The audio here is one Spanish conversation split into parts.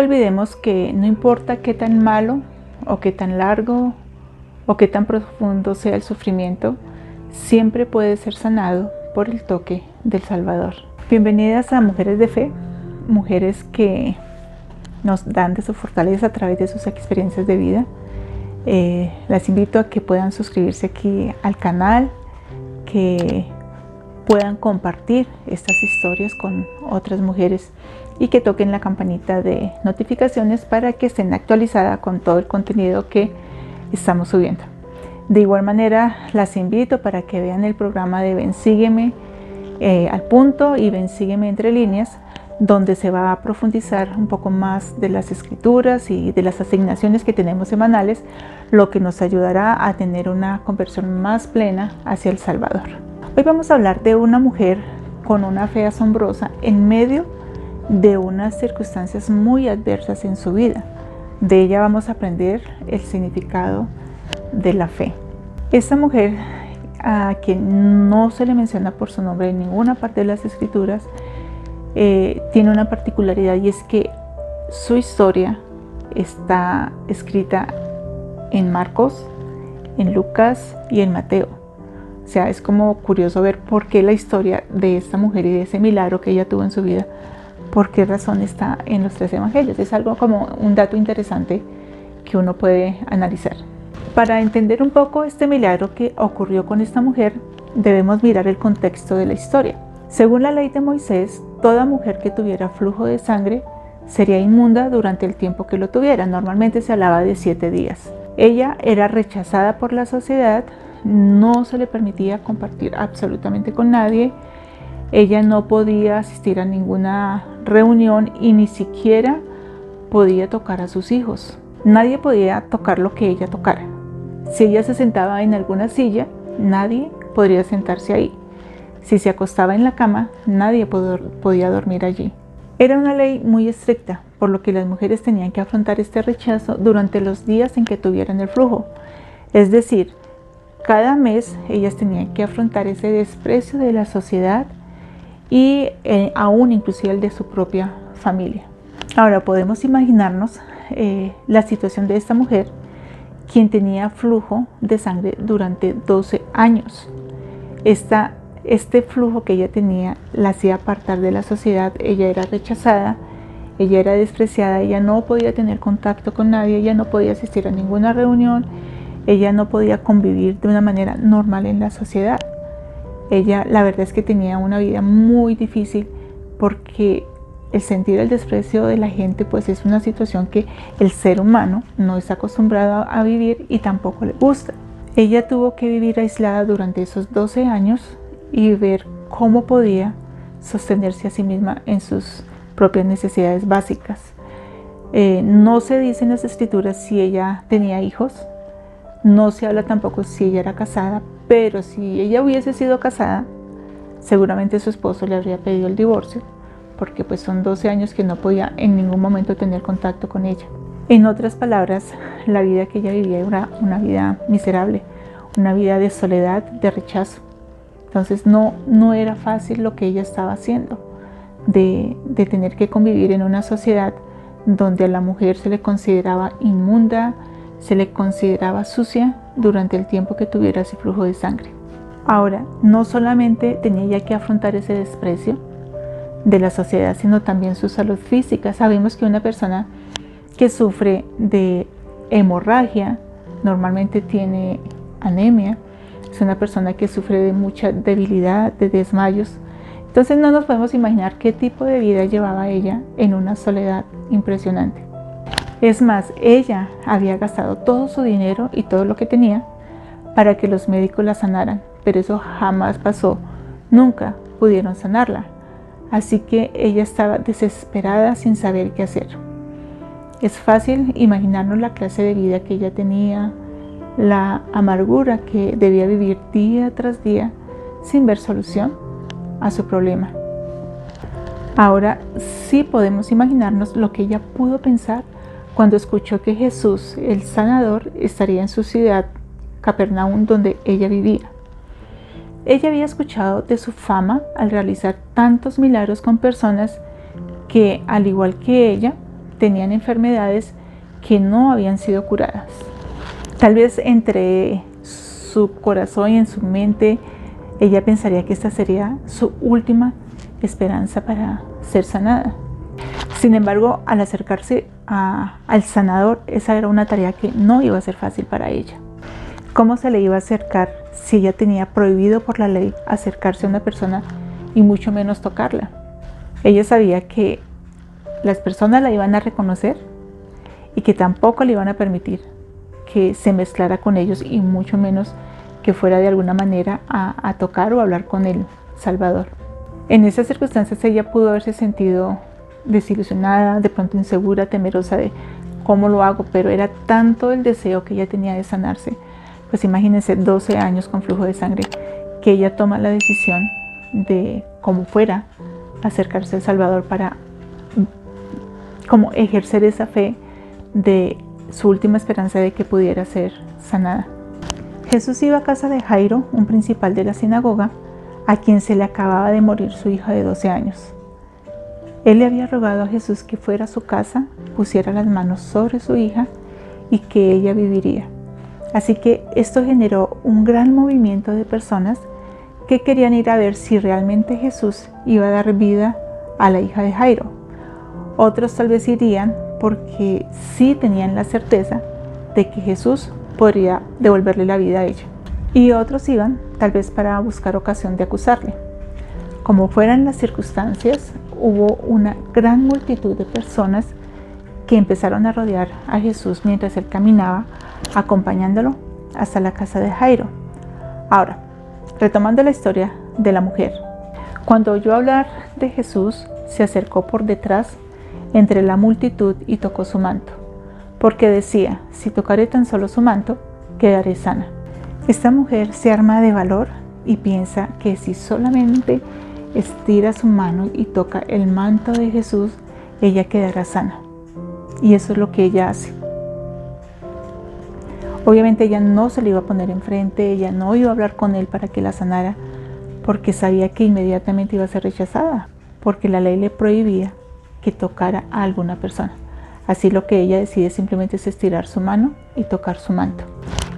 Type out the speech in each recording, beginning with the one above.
Nunca olvidemos que no importa qué tan malo o qué tan largo o qué tan profundo sea el sufrimiento, siempre puede ser sanado por el toque del Salvador. Bienvenidas a Mujeres de Fe, mujeres que nos dan de su fortaleza a través de sus experiencias de vida. Las invito a que puedan suscribirse aquí al canal, que puedan compartir estas historias con otras mujeres y que toquen la campanita de notificaciones para que estén actualizadas con todo el contenido que estamos subiendo. De igual manera las invito para que vean el programa de Ven Sígueme al punto y Ven Sígueme entre líneas, donde se va a profundizar un poco más de las escrituras y de las asignaciones que tenemos semanales, lo que nos ayudará a tener una conversión más plena hacia el Salvador. Hoy vamos a hablar de una mujer con una fe asombrosa en medio de unas circunstancias muy adversas en su vida. De ella vamos a aprender el significado de la fe. Esta mujer, a quien no se le menciona por su nombre en ninguna parte de las escrituras, tiene una particularidad, y es que su historia está escrita en Marcos, en Lucas y en Mateo. O sea, es como curioso ver por qué la historia de esta mujer y de ese milagro que ella tuvo en su vida, por qué razón está en los 3 evangelios. Es algo como un dato interesante que uno puede analizar. Para entender un poco este milagro que ocurrió con esta mujer, debemos mirar el contexto de la historia. Según la ley de Moisés, toda mujer que tuviera flujo de sangre sería inmunda durante el tiempo que lo tuviera. Normalmente se hablaba de 7 días. Ella era rechazada por la sociedad, no se le permitía compartir absolutamente con nadie. Ella no podía asistir a ninguna reunión y ni siquiera podía tocar a sus hijos. Nadie podía tocar lo que ella tocara. Si ella se sentaba en alguna silla, nadie podría sentarse ahí. Si se acostaba en la cama, nadie podía dormir allí. Era una ley muy estricta, por lo que las mujeres tenían que afrontar este rechazo durante los días en que tuvieran el flujo. Es decir, cada mes ellas tenían que afrontar ese desprecio de la sociedad y aún inclusive el de su propia familia. Ahora podemos imaginarnos la situación de esta mujer, quien tenía flujo de sangre durante 12 años. Este flujo que ella tenía la hacía apartar de la sociedad. Ella era rechazada, ella era despreciada, ella no podía tener contacto con nadie, ella no podía asistir a ninguna reunión, ella no podía convivir de una manera normal en la sociedad. Ella, la verdad es que tenía una vida muy difícil, porque el sentir el desprecio de la gente pues es una situación que el ser humano no está acostumbrado a vivir y tampoco le gusta. Ella tuvo que vivir aislada durante esos 12 años y ver cómo podía sostenerse a sí misma en sus propias necesidades básicas. No se dice en las escrituras si ella tenía hijos, no se habla tampoco si ella era casada, pero si ella hubiese sido casada, seguramente su esposo le habría pedido el divorcio, porque pues son 12 años que no podía en ningún momento tener contacto con ella. En otras palabras, la vida que ella vivía era una vida miserable, una vida de soledad, de rechazo. Entonces no era fácil lo que ella estaba haciendo, de tener que convivir en una sociedad donde a la mujer se le consideraba inmunda, se le consideraba sucia durante el tiempo que tuviera ese flujo de sangre. Ahora, no solamente tenía ella que afrontar ese desprecio de la sociedad, sino también su salud física. Sabemos que una persona que sufre de hemorragia normalmente tiene anemia, es una persona que sufre de mucha debilidad, de desmayos. Entonces no nos podemos imaginar qué tipo de vida llevaba ella en una soledad impresionante. Es más, ella había gastado todo su dinero y todo lo que tenía para que los médicos la sanaran, pero eso jamás pasó, nunca pudieron sanarla. Así que ella estaba desesperada sin saber qué hacer. Es fácil imaginarnos la clase de vida que ella tenía, la amargura que debía vivir día tras día sin ver solución a su problema. Ahora sí podemos imaginarnos lo que ella pudo pensar cuando escuchó que Jesús, el sanador, estaría en su ciudad, Capernaum, donde ella vivía. Ella había escuchado de su fama al realizar tantos milagros con personas que, al igual que ella, tenían enfermedades que no habían sido curadas. Tal vez entre su corazón y en su mente ella pensaría que esta sería su última esperanza para ser sanada. Sin embargo, al acercarse al sanador, esa era una tarea que no iba a ser fácil para ella. ¿Cómo se le iba a acercar si ella tenía prohibido por la ley acercarse a una persona y mucho menos tocarla? Ella sabía que las personas la iban a reconocer y que tampoco le iban a permitir que se mezclara con ellos y mucho menos que fuera de alguna manera a tocar o hablar con el Salvador. En esas circunstancias ella pudo haberse sentido desilusionada, de pronto insegura, temerosa de cómo lo hago, pero era tanto el deseo que ella tenía de sanarse. Pues imagínense, 12 años con flujo de sangre, que ella toma la decisión de, como fuera, acercarse al Salvador para como ejercer esa fe de su última esperanza de que pudiera ser sanada. Jesús iba a casa de Jairo, un principal de la sinagoga, a quien se le acababa de morir su hija de 12 años. Él le había rogado a Jesús que fuera a su casa, pusiera las manos sobre su hija y que ella viviría. Así que esto generó un gran movimiento de personas que querían ir a ver si realmente Jesús iba a dar vida a la hija de Jairo. Otros tal vez irían porque sí tenían la certeza de que Jesús podría devolverle la vida a ella. Y otros iban tal vez para buscar ocasión de acusarle. Como fueran las circunstancias, hubo una gran multitud de personas que empezaron a rodear a Jesús mientras él caminaba, acompañándolo hasta la casa de Jairo. Ahora, retomando la historia de la mujer. Cuando oyó hablar de Jesús, se acercó por detrás entre la multitud y tocó su manto, porque decía: si tocaré tan solo su manto, quedaré sana. Esta mujer se arma de valor y piensa que si solamente estira su mano y toca el manto de Jesús, ella quedará sana. Y eso es lo que ella hace. Obviamente ella no se le iba a poner enfrente, ella no iba a hablar con él para que la sanara, porque sabía que inmediatamente iba a ser rechazada, porque la ley le prohibía que tocara a alguna persona. Así lo que ella decide simplemente es estirar su mano y tocar su manto.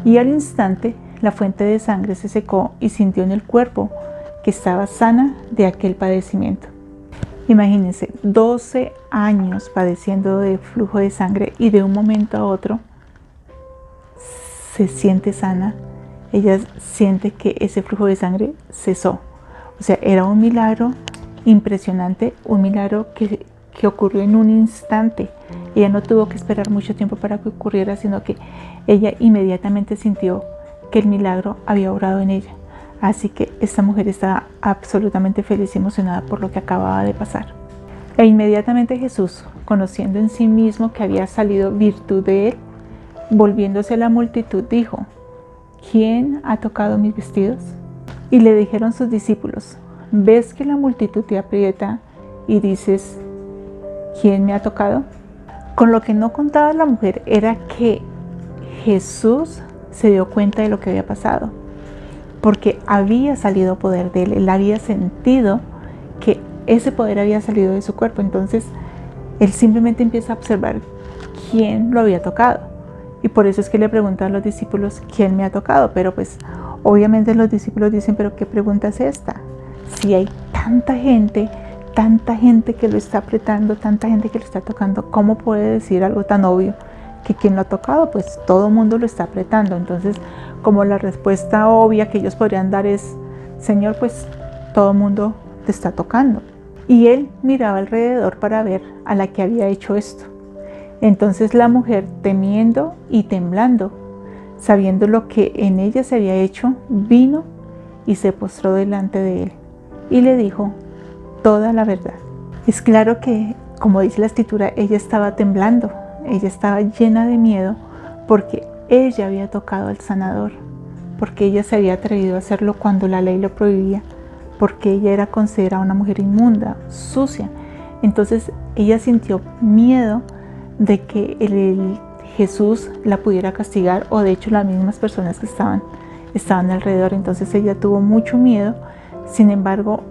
Y al instante la fuente de sangre se secó y sintió en el cuerpo que estaba sana de aquel padecimiento. Imagínense, 12 años padeciendo de flujo de sangre y de un momento a otro se siente sana. Ella siente que ese flujo de sangre cesó. O sea, era un milagro impresionante, un milagro que ocurrió en un instante. Ella no tuvo que esperar mucho tiempo para que ocurriera, sino que ella inmediatamente sintió que el milagro había obrado en ella. Así que esta mujer estaba absolutamente feliz y emocionada por lo que acababa de pasar. E inmediatamente Jesús, conociendo en sí mismo que había salido virtud de él, volviéndose a la multitud, dijo: ¿quién ha tocado mis vestidos? Y le dijeron sus discípulos: ¿ves que la multitud te aprieta y dices: ¿quién me ha tocado? Con lo que no contaba la mujer era que Jesús se dio cuenta de lo que había pasado, porque había salido poder de él. Él había sentido que ese poder había salido de su cuerpo. Entonces él simplemente empieza a observar quién lo había tocado, y por eso es que le preguntan a los discípulos: ¿quién me ha tocado? Pero pues obviamente los discípulos dicen: ¿pero qué pregunta es esta? Si hay tanta gente que lo está apretando, tanta gente que lo está tocando, ¿cómo puede decir algo tan obvio que quién lo ha tocado? Pues todo el mundo lo está apretando. Entonces, como la respuesta obvia que ellos podrían dar es: Señor, pues todo el mundo te está tocando. Y él miraba alrededor para ver a la que había hecho esto. Entonces la mujer, temiendo y temblando, sabiendo lo que en ella se había hecho, vino y se postró delante de él y le dijo toda la verdad. Es claro que, como dice la escritura, ella estaba temblando, ella estaba llena de miedo porque ella había tocado al sanador, porque ella se había atrevido a hacerlo cuando la ley lo prohibía, porque ella era considerada una mujer inmunda, sucia. Entonces ella sintió miedo de que el Jesús la pudiera castigar, o de hecho las mismas personas que estaban alrededor. Entonces ella tuvo mucho miedo. Sin embargo,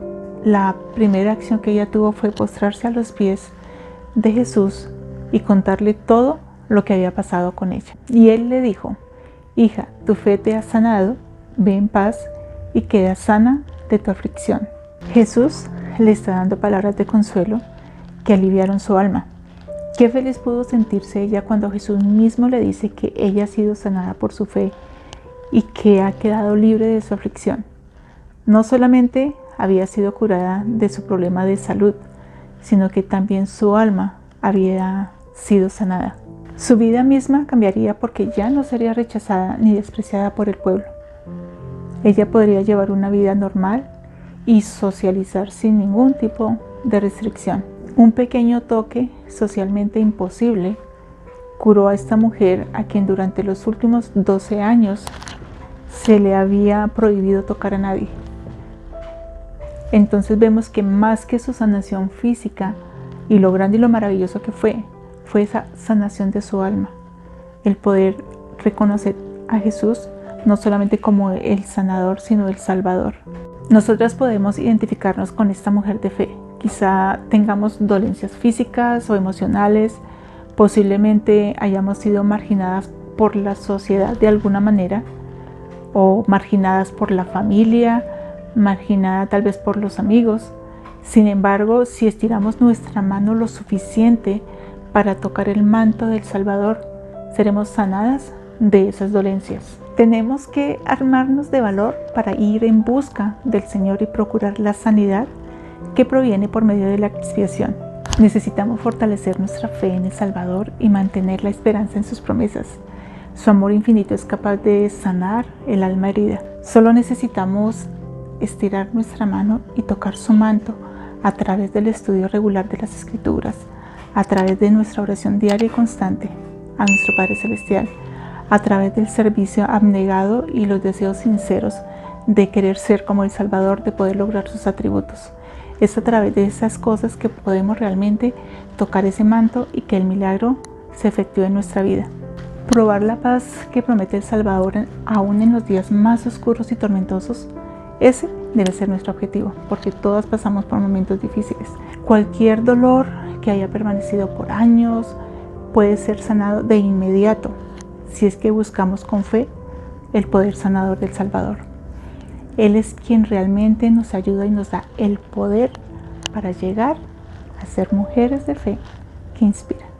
la primera acción que ella tuvo fue postrarse a los pies de Jesús y contarle todo lo que había pasado con ella. Y él le dijo: hija, tu fe te ha sanado, ve en paz y queda sana de tu aflicción. Jesús le está dando palabras de consuelo que aliviaron su alma. Qué feliz pudo sentirse ella cuando Jesús mismo le dice que ella ha sido sanada por su fe y que ha quedado libre de su aflicción. No solamente había sido curada de su problema de salud, sino que también su alma había sido sanada. Su vida misma cambiaría porque ya no sería rechazada ni despreciada por el pueblo. Ella podría llevar una vida normal y socializar sin ningún tipo de restricción. Un pequeño toque socialmente imposible curó a esta mujer a quien durante los últimos 12 años se le había prohibido tocar a nadie. Entonces vemos que más que su sanación física y lo grande y lo maravilloso que fue esa sanación de su alma, el poder reconocer a Jesús no solamente como el sanador, sino el salvador. Nosotras podemos identificarnos con esta mujer de fe. Quizá tengamos dolencias físicas o emocionales, posiblemente hayamos sido marginadas por la sociedad de alguna manera, o marginadas por la familia, marginada tal vez por los amigos. Sin embargo, si estiramos nuestra mano lo suficiente para tocar el manto del Salvador, seremos sanadas de esas dolencias. Tenemos que armarnos de valor para ir en busca del Señor y procurar la sanidad que proviene por medio de la expiación. Necesitamos fortalecer nuestra fe en el Salvador y mantener la esperanza en sus promesas. Su amor infinito es capaz de sanar el alma herida. Solo necesitamos estirar nuestra mano y tocar su manto a través del estudio regular de las Escrituras, a través de nuestra oración diaria y constante a nuestro Padre Celestial, a través del servicio abnegado y los deseos sinceros de querer ser como el Salvador, de poder lograr sus atributos. Es a través de esas cosas que podemos realmente tocar ese manto y que el milagro se efectúe en nuestra vida. Probar la paz que promete el Salvador aún en los días más oscuros y tormentosos, ese debe ser nuestro objetivo, porque todas pasamos por momentos difíciles. Cualquier dolor que haya permanecido por años puede ser sanado de inmediato, si es que buscamos con fe el poder sanador del Salvador. Él es quien realmente nos ayuda y nos da el poder para llegar a ser mujeres de fe que inspiran.